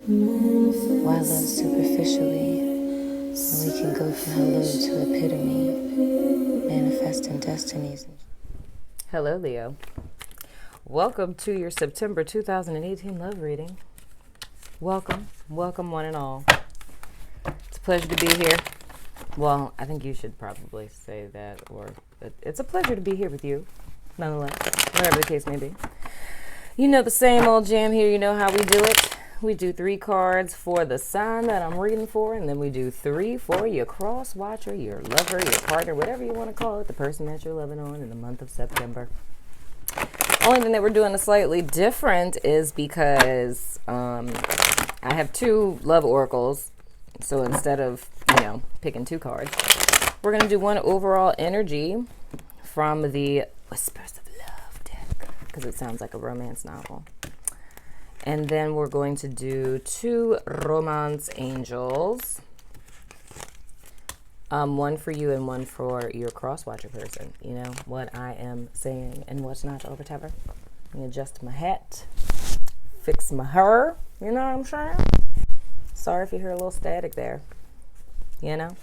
Why love superficially when we can go from hello to epitome, manifesting destinies? Hello, Leo. Welcome to your September 2018 love reading. Welcome, welcome one and all. It's a pleasure to be here. Well, I think you should probably say that, or it's a pleasure to be here with you, nonetheless, whatever the case may be. You know the same old jam here, you know how we do it. We do 3 cards for the sign that I'm reading for, and then we do 3 for your cross watcher, your lover, your partner, whatever you want to call it, the person that you're loving on in the month of September. Only thing that we're doing a slightly different is because I have 2 love oracles, so instead of, picking 2 cards, we're going to do one overall energy from the Whispers of Love deck, because it sounds like a romance novel. And then we're going to do 2 romance angels. One for you and one for your cross-watcher person. You know what I am saying and what's not or whatever. Let me adjust my hat. Fix my hair. You know what I'm saying? Sorry if you hear a little static there. You know?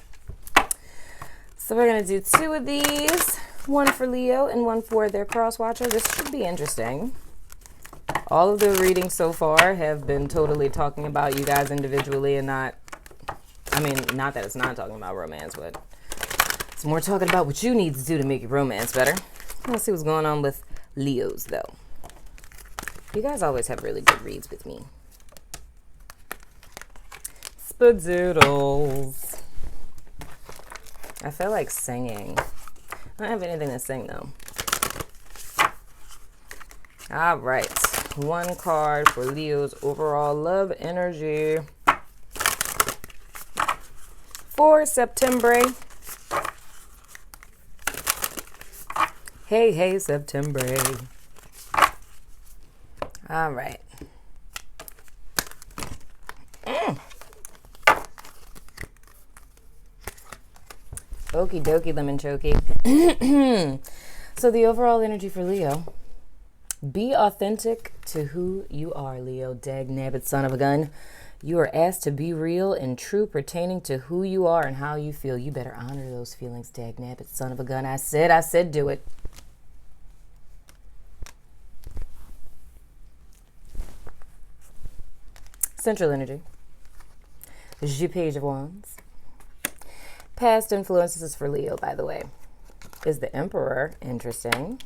So we're going to do 2 of these. One for Leo and one for their cross-watcher. This should be interesting. All of the readings so far have been totally talking about you guys individually and not that it's not talking about romance, but it's more talking about what you need to do to make your romance better. Let's see what's going on with Leos, though. You guys always have really good reads with me. Spadoodles. I feel like singing. I don't have anything to sing, though. All right. 1 card for Leo's overall love energy for September. Hey, September. All right. Okie dokie, lemon chokey. So the overall energy for Leo. Be authentic to who you are, Leo. Dag-nabbit son of a gun. You are asked to be real and true pertaining to who you are and how you feel. You better honor those feelings, dag-nabbit son of a gun. I said do it. Central energy. The Page of Wands. Past influences for Leo, by the way, is the Emperor. Interesting.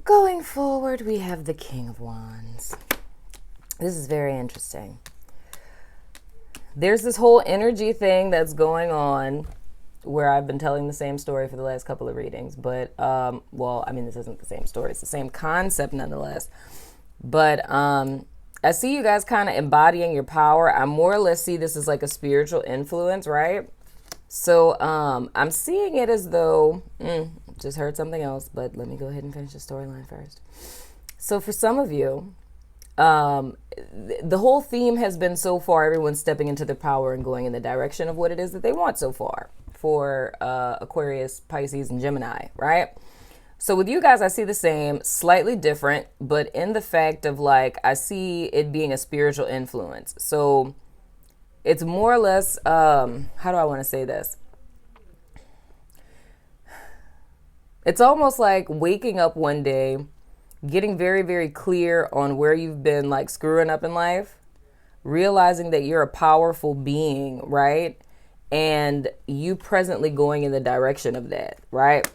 Going forward, we have the King of Wands. This is very interesting. There's this whole energy thing that's going on where I've been telling the same story for the last couple of readings. But, this isn't the same story. It's the same concept nonetheless. But I see you guys kind of embodying your power. I more or less see this as like a spiritual influence, right? So I'm seeing it as though... just heard something else, but let me go ahead and finish the storyline first. So for some of you, the whole theme has been so far everyone's stepping into their power and going in the direction of what it is that they want so far for Aquarius, Pisces, and Gemini, right? So with you guys, I see the same, slightly different, but in the fact of I see it being a spiritual influence. So it's more or less, how do I want to say this? It's almost like waking up one day, getting very, very clear on where you've been screwing up in life, realizing that you're a powerful being, right? And you presently going in the direction of that, right?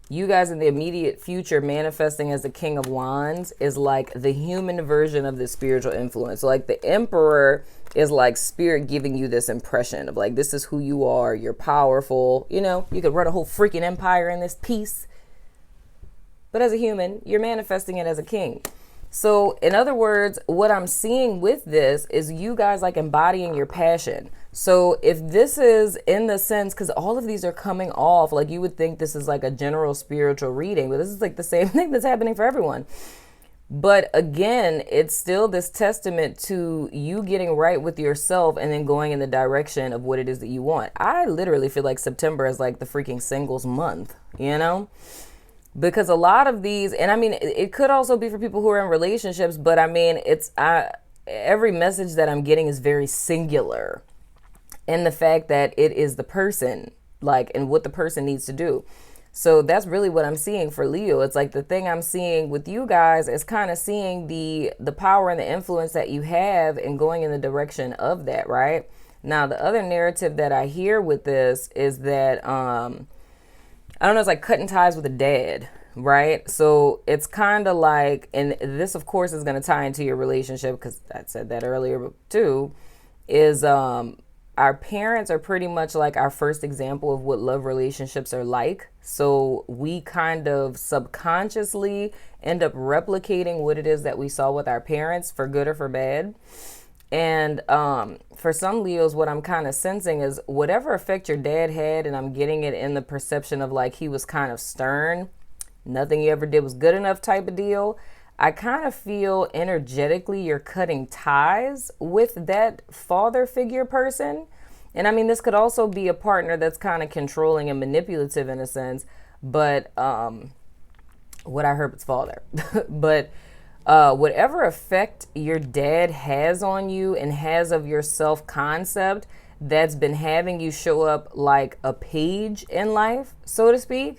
You guys in the immediate future manifesting as the King of Wands is like the human version of the spiritual influence. So the Emperor is spirit giving you this impression of this is who you are. You're powerful. You could run a whole freaking empire in this piece. But as a human, you're manifesting it as a king. So in other words, what I'm seeing with this is you guys embodying your passion. So if this is in the sense, because all of these are coming off, you would think this is a general spiritual reading, but this is the same thing that's happening for everyone. But again, it's still this testament to you getting right with yourself and then going in the direction of what it is that you want. I literally feel like September is the freaking singles month, Because a lot of these, and it could also be for people who are in relationships, but every message that I'm getting is very singular in the fact that it is the person, like, and what the person needs to do. So that's really what I'm seeing for Leo. It's like the thing I'm seeing with you guys is kind of seeing the power and the influence that you have and going in the direction of that, right? Now, the other narrative that I hear with this is that, I don't know, it's like cutting ties with a dad, right? So it's kind of like, and this, of course, is going to tie into your relationship because I said that earlier too, is our parents are pretty much like our first example of what love relationships are like. So we kind of subconsciously end up replicating what it is that we saw with our parents, for good or for bad. And for some Leos, what I'm kind of sensing is whatever effect your dad had, and I'm getting it in the perception of like he was kind of stern, nothing he ever did was good enough type of deal. I kind of feel energetically you're cutting ties with that father figure person. And I mean, this could also be a partner that's kind of controlling and manipulative in a sense, but what I heard was father. But whatever effect your dad has on you and has of your self-concept that's been having you show up like a page in life, so to speak,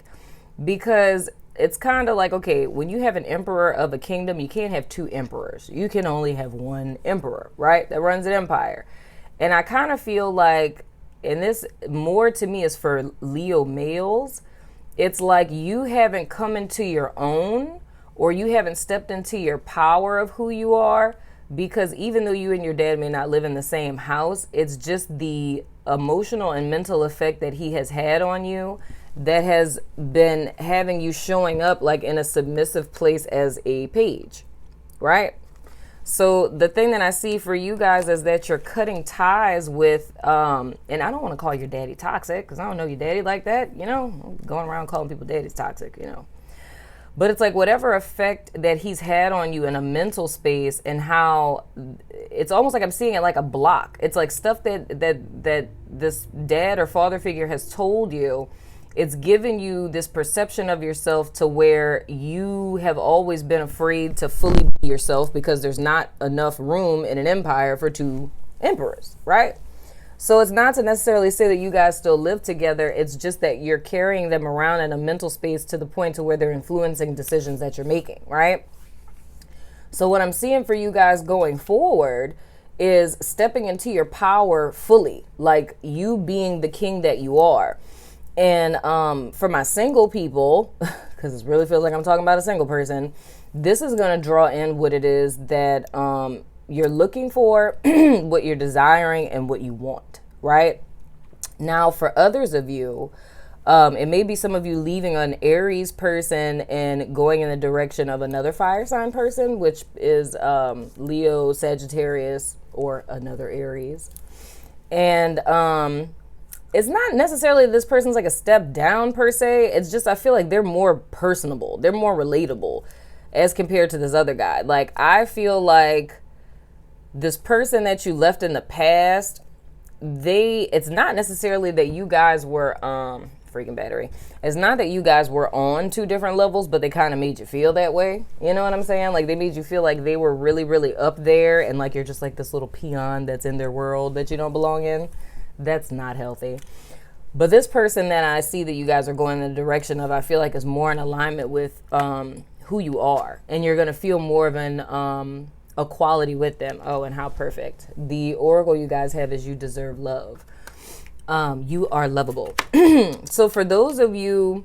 because it's kind of like, okay, when you have an emperor of a kingdom, you can't have two emperors. You can only have one emperor, right? That runs an empire. And I kind of feel like, and this more to me is for Leo males, it's like you haven't come into your own, or you haven't stepped into your power of who you are, because even though you and your dad may not live in the same house, it's just the emotional and mental effect that he has had on you that has been having you showing up like in a submissive place as a page, right? So the thing that I see for you guys is that you're cutting ties with, and I don't want to call your daddy toxic because I don't know your daddy like that, you know, going around calling people daddies toxic, you know. But it's like whatever effect that he's had on you in a mental space, and how it's almost like I'm seeing it like a block. It's like stuff that this dad or father figure has told you. It's given you this perception of yourself to where you have always been afraid to fully be yourself because there's not enough room in an empire for two emperors, right? So it's not to necessarily say that you guys still live together. It's just that you're carrying them around in a mental space to the point to where they're influencing decisions that you're making, right? So what I'm seeing for you guys going forward is stepping into your power fully, like you being the king that you are. And for my single people, because it really feels like I'm talking about a single person, this is going to draw in what it is that you're looking for, what you're desiring, and what you want, right? Now, for others of you, it may be some of you leaving an Aries person and going in the direction of another fire sign person, which is Leo, Sagittarius, or another Aries. And it's not necessarily this person's like a step down per se. It's just I feel like they're more personable. They're more relatable as compared to this other guy. Like, I feel like this person that you left in the past, it's not necessarily that you guys were freaking battery. It's not that you guys were on two different levels, but they kind of made you feel that way. You know what I'm saying? Like, they made you feel like they were really, really up there, and like you're just like this little peon that's in their world that you don't belong in. That's not healthy. But this person that I see that you guys are going in the direction of, I feel like is more in alignment with who you are, and you're going to feel more of an equality with them. Oh, and how perfect. The oracle you guys have is you deserve love. You are lovable. So for those of you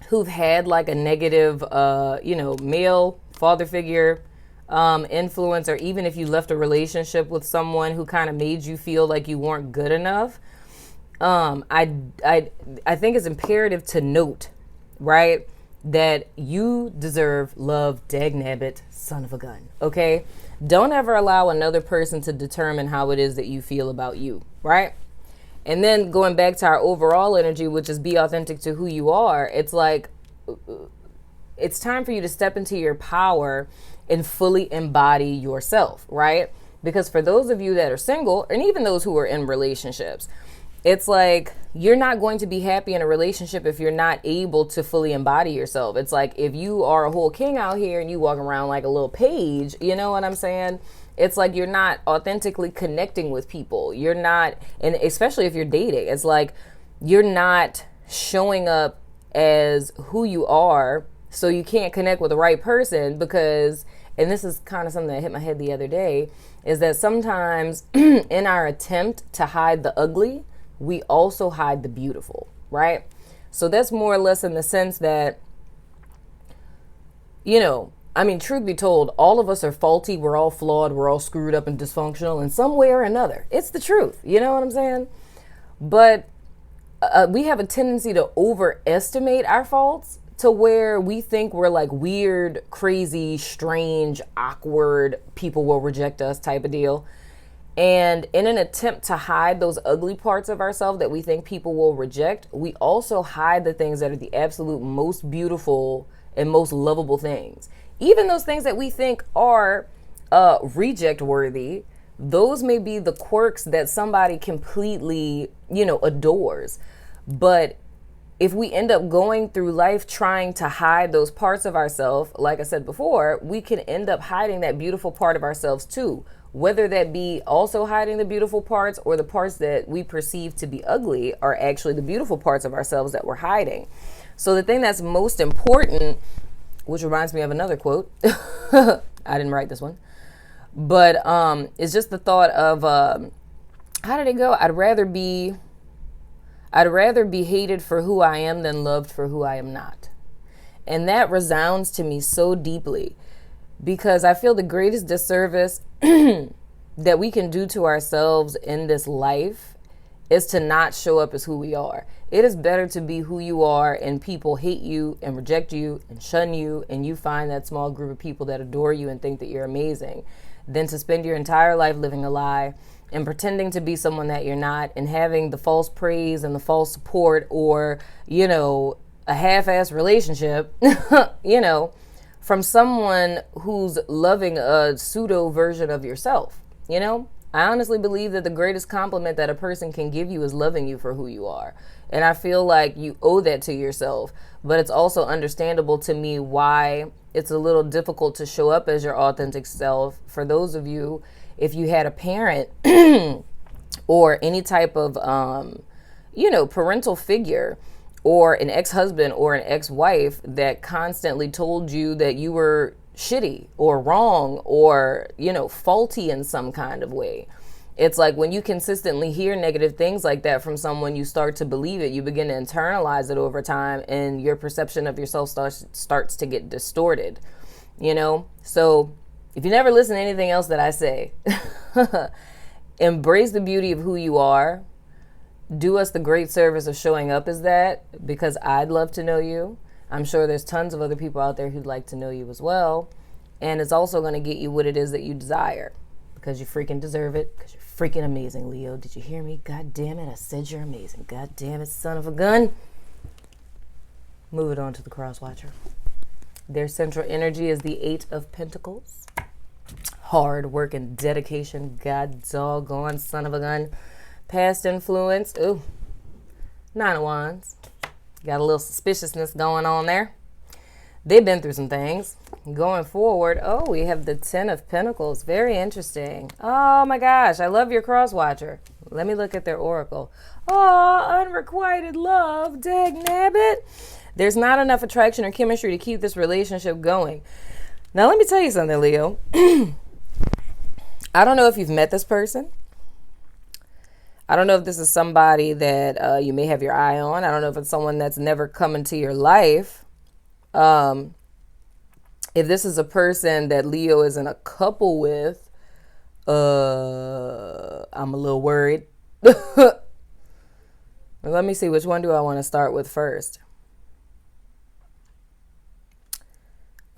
who've had like a negative, male father figure influence, or even if you left a relationship with someone who kind of made you feel like you weren't good enough, I think it's imperative to note, right, that you deserve love, dagnabbit, son of a gun, okay? Don't ever allow another person to determine how it is that you feel about you, right? And then going back to our overall energy, which is be authentic to who you are, it's like, it's time for you to step into your power and fully embody yourself, right? Because for those of you that are single, and even those who are in relationships, it's like you're not going to be happy in a relationship if you're not able to fully embody yourself. It's like if you are a whole king out here and you walk around like a little page, you know what I'm saying? It's like you're not authentically connecting with people. You're not, and especially if you're dating, it's like you're not showing up as who you are, so you can't connect with the right person because, and this is kind of something that hit my head the other day, is that sometimes in our attempt to hide the ugly, we also hide the beautiful, right? So that's more or less in the sense that, you know, I mean, truth be told, all of us are faulty. We're all flawed. We're all screwed up and dysfunctional in some way or another. It's the truth. You know what I'm saying? But we have a tendency to overestimate our faults to where we think we're like weird, crazy, strange, awkward, people will reject us type of deal. And in an attempt to hide those ugly parts of ourselves that we think people will reject, we also hide the things that are the absolute most beautiful and most lovable things. Even those things that we think are reject worthy, those may be the quirks that somebody completely, adores. But if we end up going through life trying to hide those parts of ourselves, like I said before, we can end up hiding that beautiful part of ourselves too. Whether that be also hiding the beautiful parts or the parts that we perceive to be ugly are actually the beautiful parts of ourselves that we're hiding. So the thing that's most important, which reminds me of another quote, I didn't write this one, but it's just the thought of, how did it go? I'd rather be hated for who I am than loved for who I am not. And that resounds to me so deeply because I feel the greatest disservice that we can do to ourselves in this life is to not show up as who we are. It is better to be who you are and people hate you and reject you and shun you and you find that small group of people that adore you and think that you're amazing than to spend your entire life living a lie and pretending to be someone that you're not and having the false praise and the false support or, a half-ass relationship, from someone who's loving a pseudo version of yourself, I honestly believe that the greatest compliment that a person can give you is loving you for who you are. And I feel like you owe that to yourself. But it's also understandable to me why it's a little difficult to show up as your authentic self. For those of you, if you had a parent or any type of, parental figure or an ex-husband or an ex-wife that constantly told you that you were shitty or wrong or, faulty in some kind of way. It's like when you consistently hear negative things like that from someone, you start to believe it. You begin to internalize it over time and your perception of yourself starts to get distorted, So if you never listen to anything else that I say, embrace the beauty of who you are. Do us the great service of showing up as that because I'd love to know you. I'm sure there's tons of other people out there who'd like to know you as well. And it's also going to get you what it is that you desire because you freaking deserve it because you're freaking amazing, Leo. Did you hear me? God damn it. I said you're amazing. God damn it, son of a gun. Move it on to the cross watcher. Their central energy is the 8 of Pentacles. Hard work and dedication. God doggone son of a gun. Past influence. Ooh. 9 of Wands. Got a little suspiciousness going on there. They've been through some things. Going forward, we have the 10 of Pentacles. Very interesting. Oh my gosh, I love your cross watcher. Let me look at their oracle. Oh, unrequited love, dag nabbit. There's not enough attraction or chemistry to keep this relationship going. Now let me tell you something, Leo. I don't know if you've met this person. I don't know if this is somebody that you may have your eye on. I don't know if it's someone that's never come into your life. If this is a person that Leo is in a couple with, I'm a little worried. Let me see, which one do I want to start with first?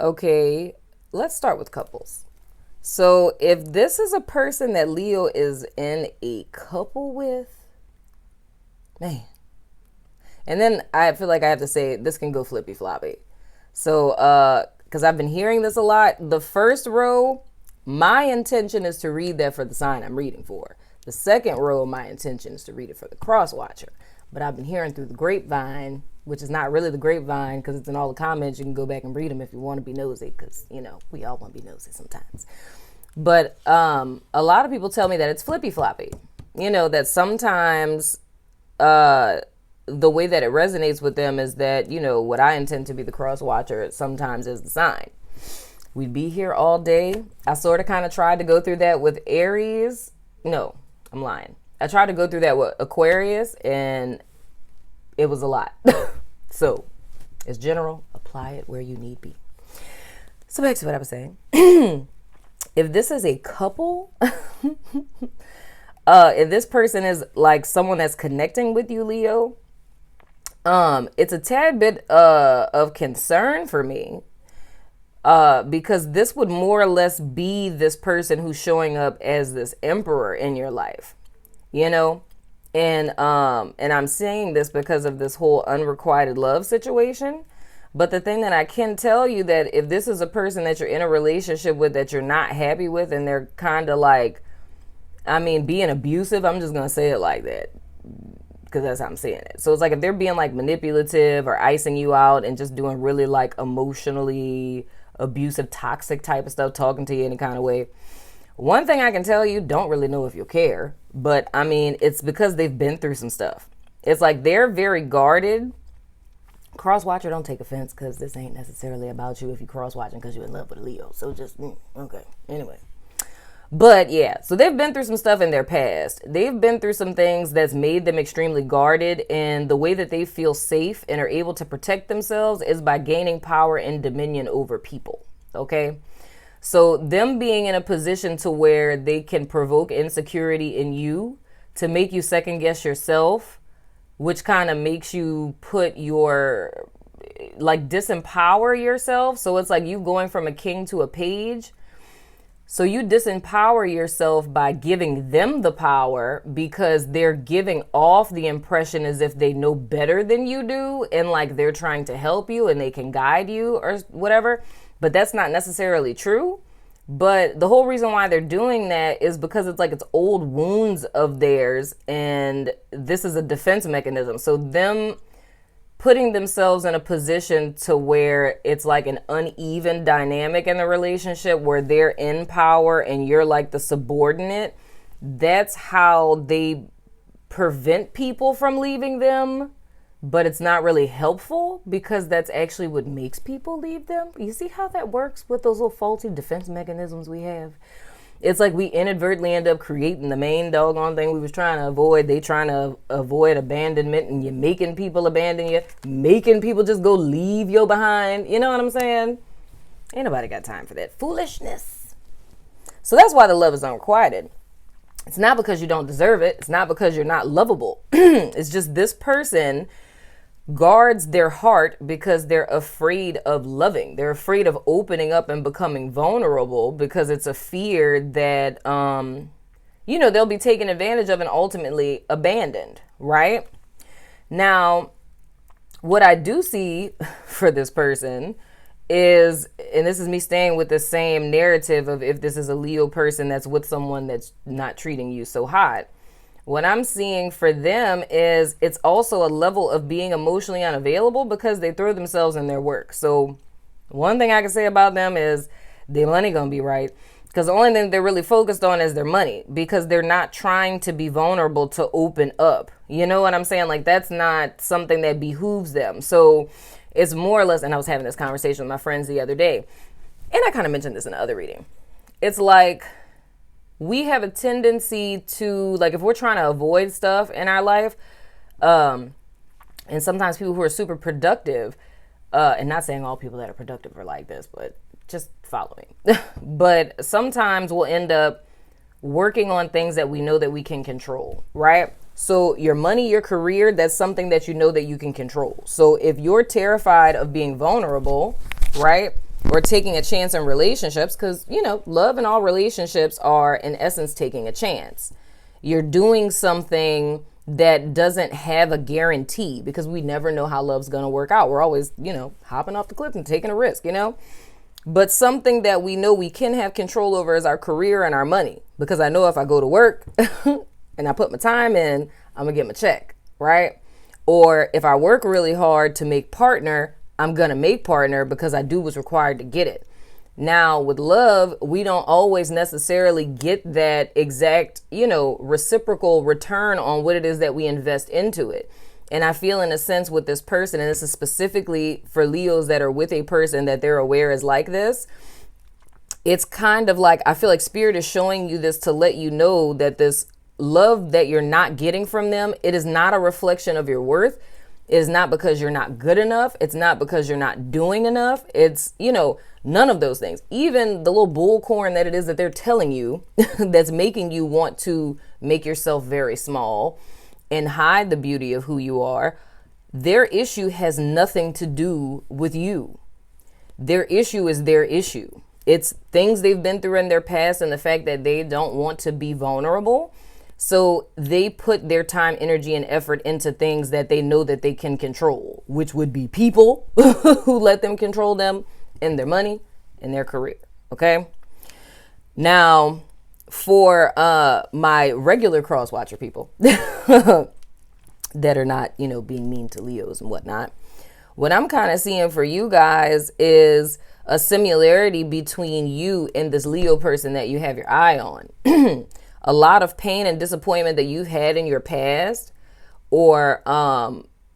Okay, let's start with couples. So if this is a person that Leo is in a couple with, man. And then I feel like I have to say this can go flippy floppy. So, because I've been hearing this a lot. The first row, my intention is to read that for the sign I'm reading for. The second row, my intention is to read it for the cross watcher. But I've been hearing through the grapevine, which is not really the grapevine because it's in all the comments. You can go back and read them if you want to be nosy because, we all want to be nosy sometimes. But a lot of people tell me that it's flippy floppy. That sometimes the way that it resonates with them is that, what I intend to be the cross watcher sometimes is the sign. We'd be here all day. I sort of kind of tried to go through that with Aries. No, I'm lying. I tried to go through that with Aquarius, and it was a lot. So it's general. Apply it where you need be. So back to what I was saying. If this is a couple, if this person is like someone that's connecting with you, Leo, it's a tad bit of concern for me. Because this would more or less be this person who's showing up as this emperor in your life, and I'm saying this because of this whole unrequited love situation. But the thing that I can tell you, that if this is a person that you're in a relationship with that you're not happy with, and they're kind of like, being abusive, I'm just going to say it like that, because that's how I'm saying it. So it's like if they're being like manipulative or icing you out and just doing really like emotionally abusive, toxic type of stuff, talking to you any kind of way. One thing I can tell you, don't really know if you'll care, but it's because they've been through some stuff. It's like they're very guarded. Cross watcher, don't take offense, because this ain't necessarily about you if you cross watching because you're in love with a Leo. So just, okay. Anyway. But yeah, so they've been through some stuff in their past. They've been through some things that's made them extremely guarded, and the way that they feel safe and are able to protect themselves is by gaining power and dominion over people. Okay? So them being in a position to where they can provoke insecurity in you to make you second guess yourself, which kind of makes you put your, like, disempower yourself. So it's like you going from a king to a page. So you disempower yourself by giving them the power, because they're giving off the impression as if they know better than you do, and like they're trying to help you and they can guide you or whatever. But that's not necessarily true. But the whole reason why they're doing that is because it's like it's old wounds of theirs, and this is a defense mechanism. So them putting themselves in a position to where it's like an uneven dynamic in the relationship, where they're in power and you're like the subordinate. That's how they prevent people from leaving them. But it's not really helpful, because that's actually what makes people leave them. You see how that works with those little faulty defense mechanisms we have? It's like we inadvertently end up creating the main doggone thing we was trying to avoid. They trying to avoid abandonment, and you're making people abandon you, making people just go leave you behind. You know what I'm saying? Ain't nobody got time for that foolishness. So that's why the love is unrequited. It's not because you don't deserve it. It's not because you're not lovable. It's just this person guards their heart because they're afraid of loving. They're afraid of opening up and becoming vulnerable, because it's a fear that, they'll be taken advantage of and ultimately abandoned, right? Now, what I do see for this person is, and this is me staying with the same narrative of if this is a Leo person that's with someone that's not treating you so hot, what I'm seeing for them is it's also a level of being emotionally unavailable because they throw themselves in their work. So one thing I can say about them is their money gonna be right, because the only thing they're really focused on is their money, because they're not trying to be vulnerable to open up. You know what I'm saying? Like, that's not something that behooves them. So it's more or less, and I was having this conversation with my friends the other day, and I kind of mentioned this in the other reading. It's like, we have a tendency to, like, if we're trying to avoid stuff in our life, and sometimes people who are super productive, and not saying all people that are productive are like this, but just follow me. But sometimes we'll end up working on things that we know that we can control, right? So your money, your career, that's something that you know that you can control. So if you're terrified of being vulnerable, right, or taking a chance in relationships, because, love and all relationships are, in essence, taking a chance. You're doing something that doesn't have a guarantee, because we never know how love's going to work out. We're always, hopping off the cliff and taking a risk, But something that we know we can have control over is our career and our money. Because I know if I go to work and I put my time in, I'm going to get my check, right? Or if I work really hard to make partner, I'm going to make partner because I do what's required to get it. Now, with love, we don't always necessarily get that exact, reciprocal return on what it is that we invest into it. And I feel in a sense with this person, and this is specifically for Leos that are with a person that they're aware is like this. It's kind of like, I feel like Spirit is showing you this to let you know that this love that you're not getting from them, it is not a reflection of your worth. It is not because you're not good enough. It's not because you're not doing enough. It's, none of those things. Even the little bullcorn that it is that they're telling you that's making you want to make yourself very small and hide the beauty of who you are. Their issue has nothing to do with you. Their issue is their issue. It's things they've been through in their past and the fact that they don't want to be vulnerable. So they put their time, energy, and effort into things that they know that they can control, which would be people who let them control them and their money and their career. Okay. Now, for my regular cross watcher people that are not, being mean to Leos and whatnot, what I'm kind of seeing for you guys is a similarity between you and this Leo person that you have your eye on. A lot of pain and disappointment that you've had in your past, or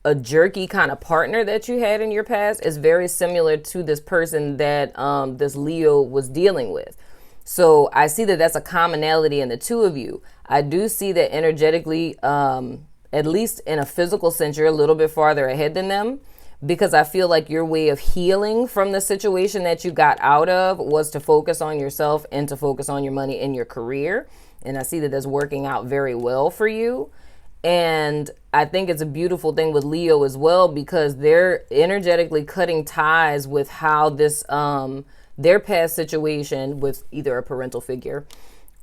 a jerky kind of partner that you had in your past, is very similar to this person that this Leo was dealing with. So I see that that's a commonality in the two of you. I do see that energetically, at least in a physical sense, you're a little bit farther ahead than them, because I feel like your way of healing from the situation that you got out of was to focus on yourself and to focus on your money and your career. And I see that that's working out very well for you. And I think it's a beautiful thing with Leo as well, because they're energetically cutting ties with how this, their past situation with either a parental figure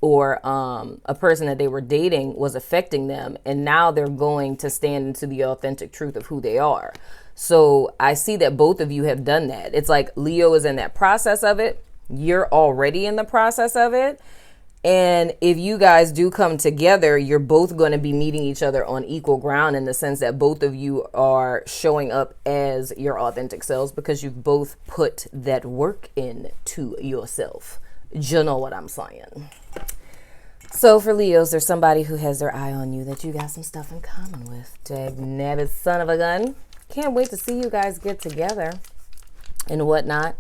or a person that they were dating was affecting them. And now they're going to stand into the authentic truth of who they are. So I see that both of you have done that. It's like Leo is in that process of it. You're already in the process of it. And if you guys do come together, you're both going to be meeting each other on equal ground, in the sense that both of you are showing up as your authentic selves, because you've both put that work into yourself. You know what I'm saying? So for Leos, there's somebody who has their eye on you that you got some stuff in common with. Dag nabbit son of a gun. Can't wait to see you guys get together and whatnot.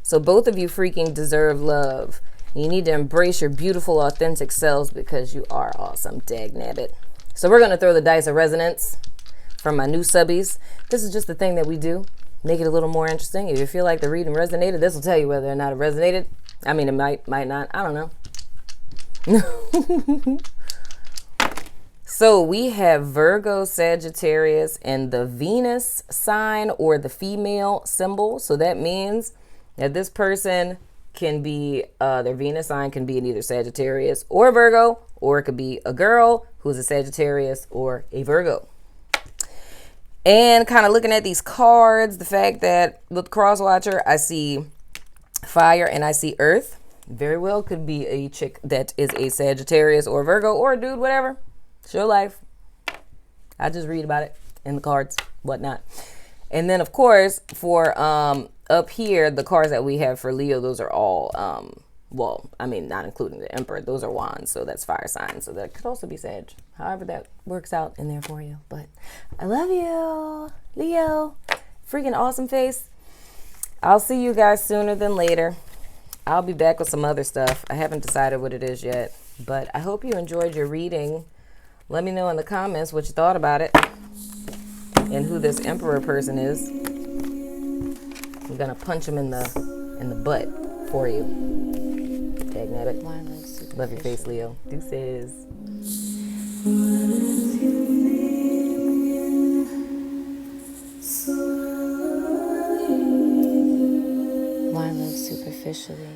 So both of you freaking deserve love. You need to embrace your beautiful, authentic selves, because you are awesome. Dag nabbit. So we're going to throw the dice of resonance from my new subbies. This is just the thing that we do. Make it a little more interesting. If you feel like the reading resonated, this will tell you whether or not it resonated. I mean, it might not. I don't know. So we have Virgo, Sagittarius, and the Venus sign, or the female symbol. So that means that this person can be, their Venus sign can be in either Sagittarius or Virgo, or it could be a girl who's a Sagittarius or a Virgo. And kind of looking at these cards, the fact that with Crosswatcher, I see fire and I see earth. Very well could be a chick that is a Sagittarius or Virgo, or a dude, whatever. It's your life. I just read about it in the cards, whatnot. And then, of course, for up here, the cards that we have for Leo, those are all, well, I mean, not including the Emperor. Those are wands, so that's fire signs. So that could also be Sag. However that works out in there for you. But I love you, Leo. Freaking awesome face. I'll see you guys sooner than later. I'll be back with some other stuff. I haven't decided what it is yet, but I hope you enjoyed your reading. Let me know in the comments what you thought about it and who this Emperor person is. I'm gonna punch him in the butt for you. Dag nabbit. Love your face, Leo. Deuces. Why live superficially?